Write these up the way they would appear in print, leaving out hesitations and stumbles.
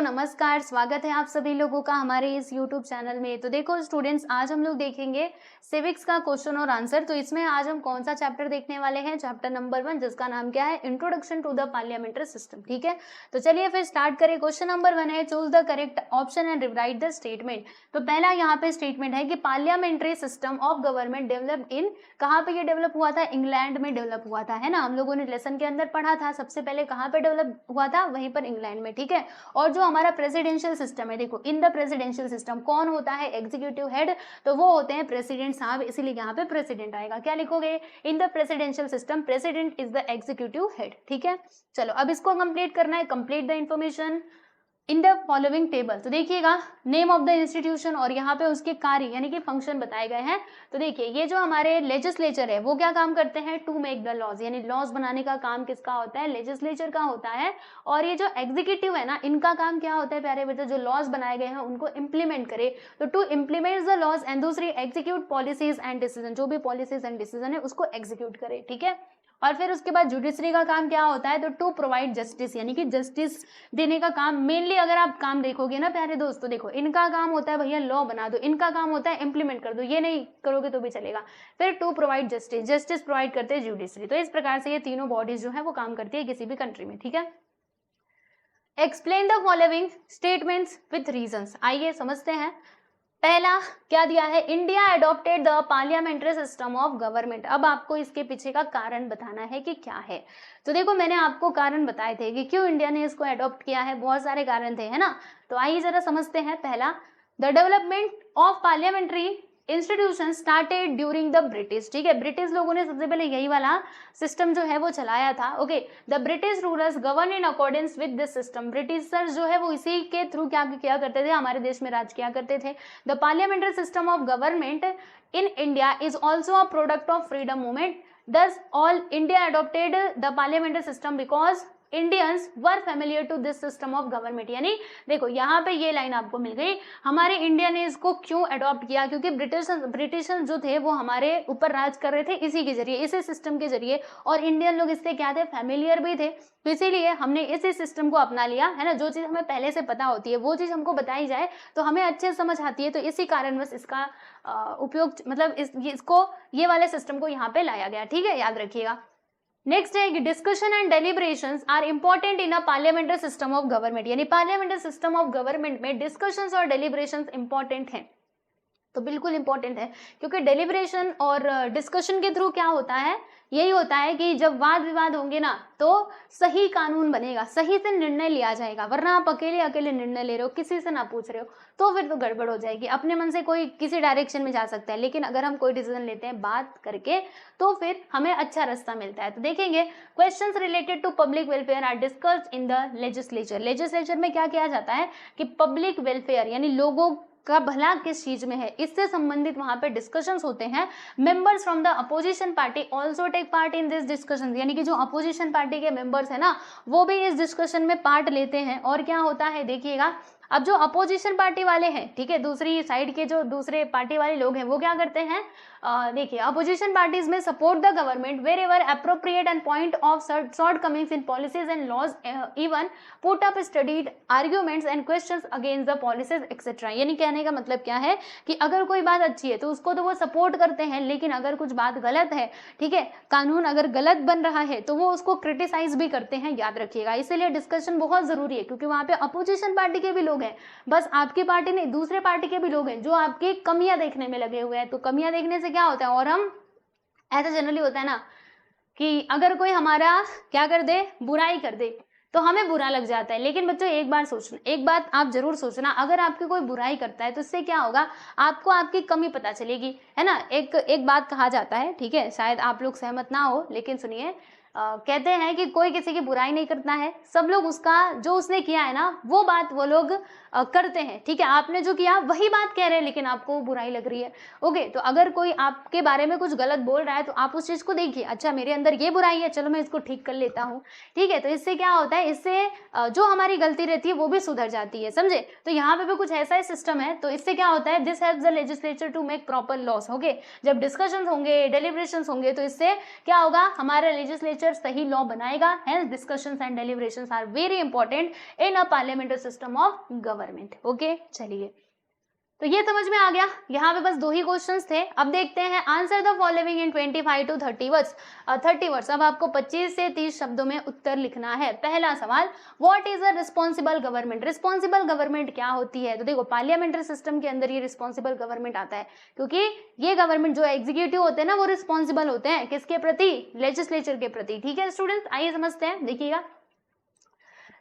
नमस्कार, स्वागत है आप सभी लोगों का हमारे इस YouTube चैनल में। तो देखो स्टूडेंट्स, आज हम लोग देखेंगे सिविक्स का क्वेश्चन और आंसर। तो इसमें आज हम कौन सा चैप्टर देखने वाले हैं? चैप्टर नंबर 1, जिसका नाम क्या है? Introduction to the parliamentary system. ठीक है, तो चलिए फिर स्टार्ट करें। क्वेश्चन नंबर 1 है, choose the correct option and rewrite the statement. तो पहला यहाँ पे स्टेटमेंट है कि parliamentary system of government develop in, कहाँ पे ये डेवलप हुआ था? इंग्लैंड में डेवलप हुआ था, है ना। हम लोगों ने लेसन के अंदर पढ़ा था, सबसे पहले कहाँ पे डेवलप हुआ था? वहीं पर इंग्लैंड में। ठीक है, और जो हमारा प्रेसिडेंशियल सिस्टम है, देखो इन द प्रेसिडेंशियल सिस्टम कौन होता है? एग्जीक्यूटिव हेड, तो वो होते हैं प्रेसिडेंट साहब, इसीलिए यहाँ पे प्रेसिडेंट आएगा। क्या लिखोगे? In the presidential system president is the executive head. ठीक है, चलो अब इसको कंप्लीट करना है। Complete the information in the following table. तो देखिएगा, नेम ऑफ द इंस्टीट्यूशन और यहाँ पे उसके कार्य यानी कि फंक्शन बताए गए हैं। तो देखिए, ये जो हमारे लेजिस्लेचर है वो क्या काम करते हैं? टू मेक द लॉज, यानी लॉज बनाने का काम किसका होता है? लेजिस्लेचर का होता है। और ये जो एग्जीक्यूटिव है ना, इनका काम क्या होता है प्यारे बच्चों? जो लॉज बनाए गए हैं उनको इम्प्लीमेंट करे, तो to implement the laws, and दूसरी एग्जीक्यूट पॉलिसीज एंड डिसीजन, जो भी पॉलिसीज एंड डिसीजन है उसको एग्जीक्यूट करे। ठीक है, और फिर उसके बाद जुडिशरी का काम क्या होता है? तो टू प्रोवाइड जस्टिस, यानी कि जस्टिस देने का काम। मेनली अगर आप काम देखोगे ना प्यारे दोस्तों, देखो इनका काम होता है भैया लॉ बना दो, इनका काम होता है इम्प्लीमेंट कर दो, ये नहीं करोगे तो भी चलेगा। फिर to provide justice, justice provide करते हैं जुडिशरी। तो इस प्रकार से ये तीनों बॉडीज जो है वो काम करती है किसी भी कंट्री में। ठीक है, explain the following statements with reasons. आइए समझते हैं। पहला क्या दिया है? India adopted the parliamentary system of government. अब आपको इसके पीछे का कारण बताना है कि क्या है। तो देखो, मैंने आपको कारण बताए थे कि क्यों इंडिया ने इसको एडॉप्ट किया है, बहुत सारे कारण थे, है ना। तो आइए जरा समझते हैं। पहला, the development of parliamentary institution started during the British. ठीक है, ब्रिटिश लोगों ने सबसे पहले यही वाला सिस्टम जो है वो चलाया था। Okay, the British rulers govern in accordance with this system. Britishers जो है वो इसी के थ्रू क्या किया करते थे? हमारे देश में राज किया करते थे। The parliamentary system of government in India is also a product of freedom movement. Thus, all India adopted the parliamentary system because Indians were familiar to this system of government. यानी देखो यहाँ पे ये लाइन आपको मिल गई, हमारे India ने इसको क्यों अडॉप्ट किया? क्योंकि ब्रिटिशर्स जो थे वो हमारे ऊपर राज कर रहे थे इसी के जरिए, इसी सिस्टम के जरिए, और इंडियन लोग इससे क्या थे? फेमिलियर भी थे। तो इसीलिए हमने इसी सिस्टम को अपना लिया, है ना। जो चीज़ हमें पहले से पता होती है वो चीज़ हमको बताई जाए तो हमें अच्छे से समझ आती है। तो इसी कारणवश इसका उपयोग, मतलब इसको ये वाले सिस्टम को यहाँ पे लाया गया। ठीक है, याद रखिएगा। नेक्स्ट है कि discussion and deliberations are important in a parliamentary system of government. यानी पार्लियामेंट्री सिस्टम ऑफ गवर्नमेंट में डिस्कशंस और डेलिब्रेशंस इंपॉर्टेंट हैं। तो बिल्कुल इंपॉर्टेंट है, क्योंकि डेलिब्रेशन और डिस्कशन के थ्रू क्या होता है? यही होता है कि जब वाद विवाद होंगे ना तो सही कानून बनेगा, सही से निर्णय लिया जाएगा। वरना आप अकेले अकेले निर्णय ले रहे हो, किसी से ना पूछ रहे हो, तो फिर तो गड़बड़ हो जाएगी। अपने मन से कोई किसी डायरेक्शन में जा सकता है, लेकिन अगर हम कोई डिसीजन लेते हैं बात करके तो फिर हमें अच्छा रास्ता मिलता है। तो देखेंगे, questions related to public welfare are discussed in the legislature. Legislature में क्या किया जाता है कि पब्लिक वेलफेयर यानी लोगों का भला किस चीज में है, इससे संबंधित वहां पे डिस्कशंस होते हैं। Members from the opposition party also take part in this discussion. यानी कि जो अपोजिशन पार्टी के मेंबर्स है ना, वो भी इस डिस्कशन में पार्ट लेते हैं। और क्या होता है देखिएगा, अब जो अपोजिशन पार्टी वाले हैं, ठीक है, दूसरी साइड के जो दूसरे पार्टी वाले लोग हैं वो क्या करते हैं? देखिए, opposition parties in support the government wherever appropriate and point of shortcomings in policies and laws, even put up studied arguments and questions against the policies etcetera. यानी कहने का मतलब क्या है कि अगर कोई बात अच्छी है तो उसको तो वो सपोर्ट करते हैं, लेकिन अगर कुछ बात गलत है, ठीक है, कानून अगर गलत बन रहा है तो वो उसको क्रिटिसाइज भी करते हैं। याद रखिएगा, इसलिए डिस्कशन बहुत जरूरी है, क्योंकि वहां पे अपोजिशन पार्टी के भी लोग हैं, बस आपकी पार्टी नहीं, दूसरे पार्टी के भी लोग हैं जो आपकी कमियां देखने में लगे हुए हैं। तो कमियां देखने से क्या होता है, और हम ऐसा जनरली होता है ना कि अगर कोई हमारा क्या कर दे, बुराई कर दे, तो हमें बुरा लग जाता है। लेकिन बच्चों एक बात आप जरूर सोचना, अगर आपकी कोई बुराई करता है तो इससे क्या होगा? आपको आपकी कमी पता चलेगी, है ना। एक बात कहा जाता है, ठीक है, शायद आप लोग सहमत ना हो, लेकिन सुनिए, कहते हैं कि कोई किसी की बुराई नहीं करता है, सब लोग उसका जो उसने किया है ना वो बात वो लोग करते हैं। ठीक है, आपने जो किया वही बात कह रहे हैं, लेकिन आपको बुराई लग रही है। ओके, तो अगर कोई आपके बारे में कुछ गलत बोल रहा है तो आप उस चीज को देखिए, अच्छा मेरे अंदर ये बुराई है, चलो मैं इसको ठीक कर लेता हूँ। ठीक है, तो इससे क्या होता है, इससे जो हमारी गलती रहती है वो भी सुधर जाती है, समझे। तो यहाँ पे भी कुछ ऐसा ही सिस्टम है। तो इससे क्या होता है, this helps the legislature to make proper laws. Okay, जब डिस्कशन होंगे, डेलिब्रेशन होंगे, तो इससे क्या होगा, हमारा लेजिस्लेचर लेजिस्लेचर सही लॉ बनाएगा। Hence discussions and deliberations are very important in a parliamentary system of government. Okay, चलिए, तो ये समझ में आ गया। यहाँ पे बस 2 ही क्वेश्चंस थे। अब देखते हैं, answer the following in 25 to 30 words. 30 words. अब आपको 25 से 30 शब्दों में उत्तर लिखना है। पहला सवाल, what is a responsible government? Responsible government क्या होती है? तो देखो, पार्लियामेंट्री सिस्टम के अंदर ये रिस्पॉन्सिबल गवर्नमेंट आता है, क्योंकि ये गवर्नमेंट जो एग्जीक्यूटिव होते हैं ना, वो रिस्पॉन्सिबल होते हैं किसके प्रति? लेजिस्लेचर के प्रति। ठीक है स्टूडेंट्स, आइए समझते हैं, देखिएगा।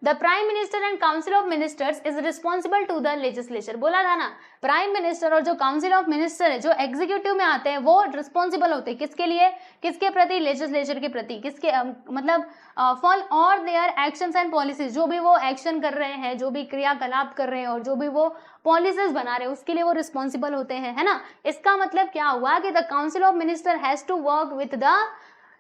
The Prime Minister and Council of Ministers is responsible to the legislature। बोला था ना, प्राइम मिनिस्टर और जो काउंसिल ऑफ मिनिस्टर है, जो एग्जीक्यूटिव में आते हैं, वो रिस्पॉन्सिबल होते हैं किसके लिए? किसके प्रति? लेजिस्लेचर के प्रति। किसके मतलब for all their actions and policies, जो भी वो एक्शन कर रहे हैं, जो भी क्रियाकलाप कर रहे हैं और जो भी वो पॉलिसीज बना रहे हैं, उसके लिए वो रिस्पॉन्सिबल होते हैं, है ना। इसका मतलब क्या हुआ कि the council of minister has to work with the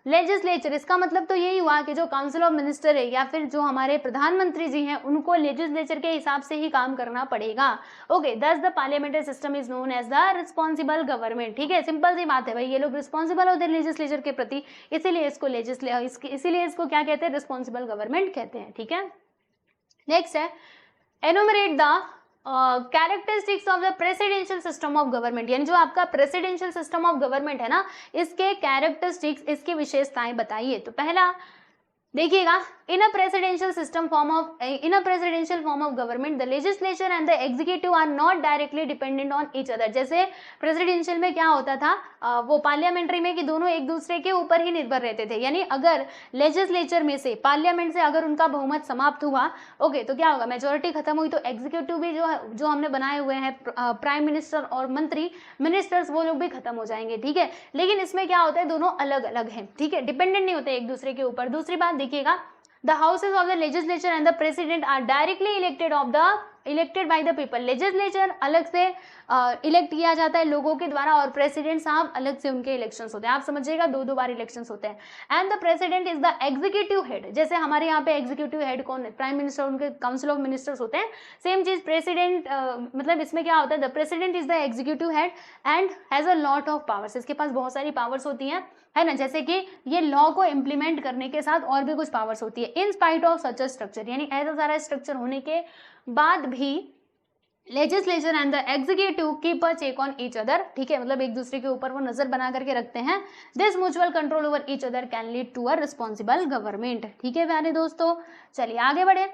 legislature. इसका मतलब तो यही हुआ कि जो काउंसिल ऑफ मिनिस्टर है या फिर जो हमारे प्रधानमंत्री जी हैं, उनको लेजिस्लेचर के हिसाब से ही काम करना पड़ेगा। Okay, thus the parliamentary system is known as the responsible government. ठीक है, सिंपल सी बात है भाई, ये लोग रिस्पॉन्सिबल होते हैं लेजिस्लेचर के प्रति, इसीलिए इसको क्या कहते हैं? रिस्पॉन्सिबल गवर्नमेंट कहते हैं। ठीक है, नेक्स्ट है, enumerate the characteristics of the presidential system of government. यानी जो आपका प्रेसिडेंशियल सिस्टम ऑफ गवर्नमेंट है ना, इसके कैरेक्टरिस्टिक्स, इसकी विशेषताएं बताइए। तो पहला देखिएगा, in a presidential form of government the legislature and the executive are not directly dependent on each other. जैसे प्रेसिडेंशियल में क्या होता था, वो पार्लियामेंट्री में, कि दोनों एक दूसरे के ऊपर ही निर्भर रहते थे। यानी अगर लेजिस्लेचर में से, पार्लियामेंट से अगर उनका बहुमत समाप्त हुआ, ओके, तो क्या होगा? मेजोरिटी खत्म हुई, तो एग्जीक्यूटिव भी जो हमने बनाए हुए हैं प्राइम मिनिस्टर और मिनिस्टर्स, वो लोग भी खत्म हो जाएंगे। ठीक है, लेकिन इसमें क्या होता है, दोनों अलग अलग हैं। ठीक है, डिपेंडेंट नहीं होते एक दूसरे के ऊपर। दूसरी बात देखिएगा, the houses of the legislature and the president are directly elected by the people। Legislature अलग से इलेक्ट किया जाता है लोगों के द्वारा, और प्रेसिडेंट साहब अलग से उनके इलेक्शंस होते हैं। आप समझिएगा, 2 बार इलेक्शंस होते हैं। And the president is the executive head. जैसे हमारे यहाँ पे एग्जीक्यूटिव हेड कौन है? प्राइम मिनिस्टर, उनके काउंसिल ऑफ मिनिस्टर्स होते हैं। सेम चीज प्रेसिडेंट, मतलब इसमें क्या होता है, the president is the executive head and has a lot of powers. इसके पास बहुत सारी पावर्स होती हैं, है ना, जैसे कि ये लॉ को इम्प्लीमेंट करने के साथ और भी कुछ पावर्स होती है। In spite of such a structure, यानी ऐसा सारा स्ट्रक्चर होने के बाद भी legislature and the executive keep a check on each other. ठीक है, मतलब एक दूसरे के ऊपर वो नजर बना करके रखते हैं। This mutual control over each other can lead to a responsible government. ठीक है प्यारे दोस्तों, चलिए आगे बढ़े।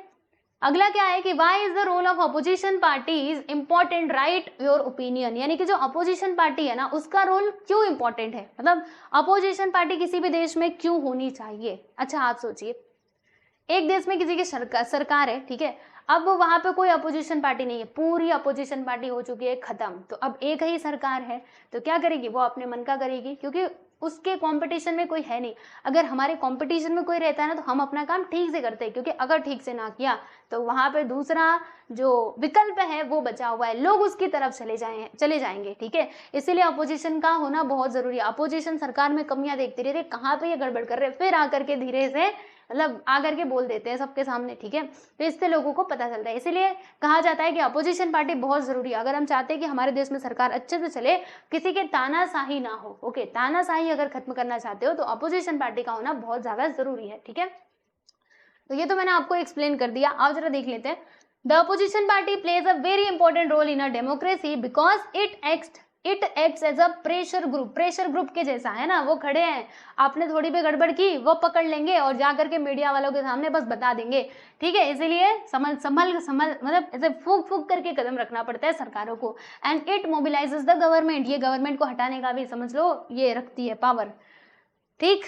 अगला क्या है कि why is the role of opposition party is important, write your opinion. यानी कि जो अपोजिशन पार्टी है ना, उसका रोल क्यों इंपॉर्टेंट है, मतलब अपोजिशन पार्टी किसी भी देश में क्यों होनी चाहिए। अच्छा आप सोचिए, एक देश में किसी की सरकार है, ठीक है, अब वहां पे कोई अपोजिशन पार्टी नहीं है, पूरी अपोजिशन पार्टी हो चुकी है खत्म, तो अब एक ही सरकार है, तो क्या करेगी? वो अपने मन का करेगी, क्योंकि उसके कंपटीशन में कोई है नहीं। अगर हमारे कंपटीशन में कोई रहता है ना, तो हम अपना काम ठीक से करते हैं, क्योंकि अगर ठीक से ना किया तो वहां पे दूसरा जो विकल्प है वो बचा हुआ है, लोग उसकी तरफ चले जाएंगे। ठीक है, इसीलिए अपोजिशन का होना बहुत जरूरी है। अपोजिशन सरकार में कमियां देखती रहती है, कहाँ पे ये गड़बड़ कर रहे हैं, फिर आकर के धीरे से मतलब आकर के बोल देते हैं सबके सामने। ठीक है, तो इससे लोगों को पता चलता है। इसीलिए कहा जाता है कि अपोजिशन पार्टी बहुत जरूरी है। अगर हम चाहते हैं कि हमारे देश में सरकार अच्छे से चले, किसी के तानाशाही ना हो, ओके, तानाशाही अगर खत्म करना चाहते हो तो अपोजिशन पार्टी का होना बहुत ज्यादा जरूरी है। ठीक है, तो ये तो मैंने आपको एक्सप्लेन कर दिया। आप जरा देख लेते हैं। The opposition party plays a very important role in a democracy because it acts as a pressure group के जैसा, है ना। वो खड़े हैं, आपने थोड़ी भी गड़बड़ की वो पकड़ लेंगे और जाकर के मीडिया वालों के सामने बस बता देंगे। ठीक है, इसीलिए संभल मतलब ऐसे फूक करके कदम रखना पड़ता है सरकारों को। एंड इट मोबिलाइजेस द गवर्नमेंट, ये गवर्नमेंट को हटाने का भी समझ लो ये रखती है पावर। ठीक,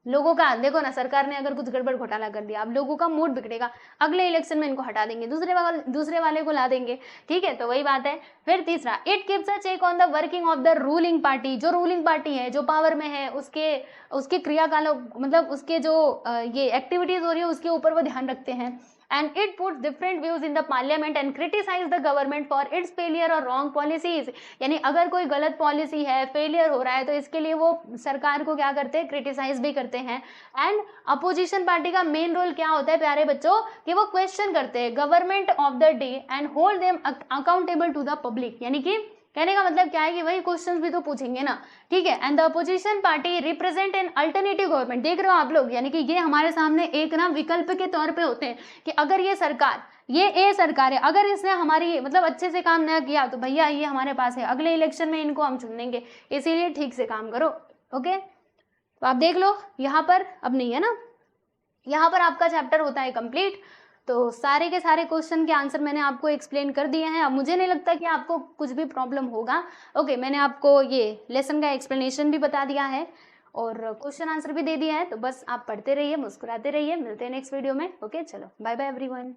लोगों का देखो ना, सरकार ने अगर कुछ गड़बड़ घोटाला कर दिया, अब लोगों का मूड बिगड़ेगा, अगले इलेक्शन में इनको हटा देंगे, दूसरे वाले को ला देंगे। ठीक है, तो वही बात है। फिर तीसरा, it keeps a check on the working of the ruling party. जो रूलिंग पार्टी है, जो पावर में है, उसके क्रियाकालों, मतलब उसके जो ये एक्टिविटीज हो रही है उसके ऊपर वो ध्यान रखते हैं। and it puts different views in the parliament and criticize the government for its failure or wrong policies। यानी अगर कोई गलत पॉलिसी है, फेलियर हो रहा है, तो इसके लिए वो सरकार को क्या करते हैं? क्रिटिसाइज भी करते हैं। एंड अपोजिशन पार्टी का मेन रोल क्या होता है प्यारे बच्चों, कि वो क्वेश्चन करते हैं government of the day and hold them accountable to the public. यानी कि कहने का मतलब क्या है कि वही क्वेश्चंस भी तो पूछेंगे ना, ठीक है। And the opposition party represent an alternative government, देख रहे हो आप लोग, यानी कि ये हमारे सामने एक ना विकल्प के तौर पे होते हैं कि अगर ये सरकार, ये ए सरकार है, अगर इसने हमारी मतलब अच्छे से काम ना किया तो भैया ये हमारे पास है, अगले इलेक्शन में इनको हम चुन लेंगे, इसीलिए ठीक से काम करो। ओके, तो आप देख लो यहाँ पर अब नहीं है ना, यहाँ पर आपका चैप्टर होता है कंप्लीट। तो सारे के सारे क्वेश्चन के आंसर मैंने आपको एक्सप्लेन कर दिए हैं। अब मुझे नहीं लगता कि आपको कुछ भी प्रॉब्लम होगा। ओके, मैंने आपको ये लेसन का एक्सप्लेनेशन भी बता दिया है और क्वेश्चन आंसर भी दे दिया है। तो बस आप पढ़ते रहिए, मुस्कुराते रहिए, मिलते हैं नेक्स्ट वीडियो में। ओके, चलो बाय बाय एवरीवन।